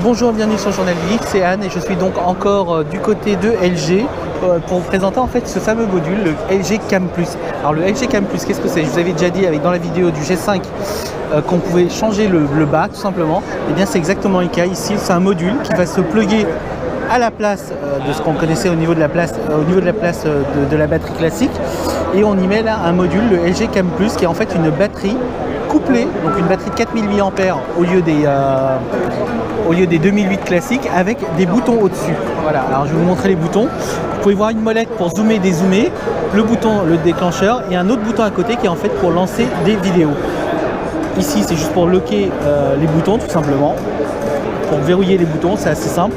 Bonjour, bienvenue sur Journal du Geek, c'est Anne et je suis donc encore du côté de LG pour vous présenter en fait ce fameux module, le LG Cam Plus. Alors le LG Cam Plus, qu'est-ce que c'est? Je vous avais déjà dit dans la vidéo du G5 qu'on pouvait changer le bas tout simplement. Et bien c'est exactement le cas ici, c'est un module qui va se plugger à la place de ce qu'on connaissait au niveau de la place, de la batterie classique, et on y met là un module, le LG Cam Plus, qui est en fait une batterie couplée, donc une batterie de 4000 mAh au lieu des 2008 classiques, avec des boutons au-dessus. Voilà, alors je vais vous montrer les boutons. Vous pouvez voir une molette pour zoomer, dézoomer, le bouton, le déclencheur, et un autre bouton à côté qui est en fait pour lancer des vidéos. Ici c'est juste pour locker les boutons tout simplement, pour verrouiller les boutons, c'est assez simple.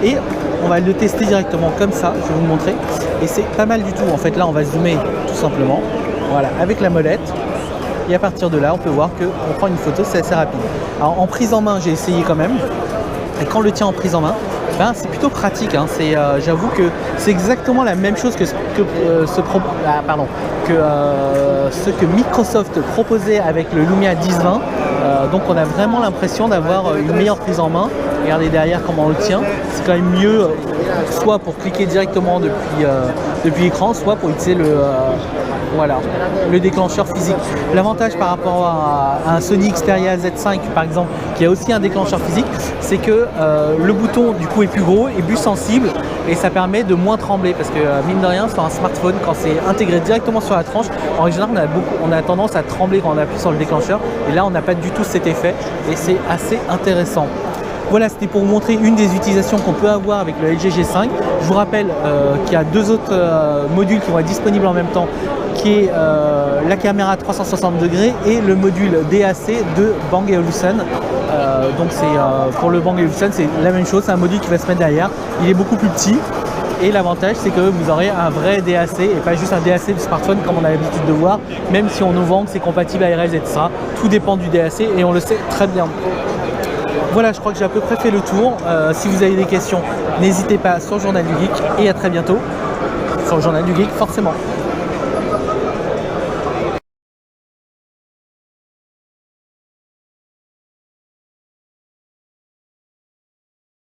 Et on va le tester directement comme ça, je vais vous montrer. Et c'est pas mal du tout, en fait là on va zoomer tout simplement, voilà, avec la molette. Et à partir de là, on peut voir qu'on prend une photo, c'est assez rapide. Alors en prise en main, j'ai essayé quand même. Et quand on le tient en prise en main, ben, c'est plutôt pratique. Hein. J'avoue que c'est exactement la même chose que ce que Microsoft proposait avec le Lumia 1020. Donc on a vraiment l'impression d'avoir une meilleure prise en main. Regardez derrière comment on le tient. C'est quand même mieux, soit pour cliquer directement depuis l'écran, soit pour utiliser le déclencheur physique. L'avantage par rapport à un Sony Xperia Z5 par exemple, qui a aussi un déclencheur physique, c'est que le bouton du coup est plus gros, est plus sensible, et ça permet de moins trembler, parce que mine de rien sur un smartphone, quand c'est intégré directement sur la tranche, en général on a tendance à trembler quand on appuie sur le déclencheur, et là on n'a pas du tout cet effet, et c'est assez intéressant. Voilà, c'était pour vous montrer une des utilisations qu'on peut avoir avec le LG G5. Je vous rappelle qu'il y a deux autres modules qui vont être disponibles en même temps, qui est la caméra 360 degrés et le module DAC de Bang & Olufsen. Donc pour le Bang & Olufsen, c'est la même chose, c'est un module qui va se mettre derrière. Il est beaucoup plus petit. Et l'avantage, c'est que vous aurez un vrai DAC et pas juste un DAC de smartphone comme on a l'habitude de voir, même si on nous vend que c'est compatible ARS, etc. Tout dépend du DAC et on le sait très bien. Voilà, je crois que j'ai à peu près fait le tour. Si vous avez des questions, n'hésitez pas sur Journal du Geek, et à très bientôt sur le Journal du Geek forcément.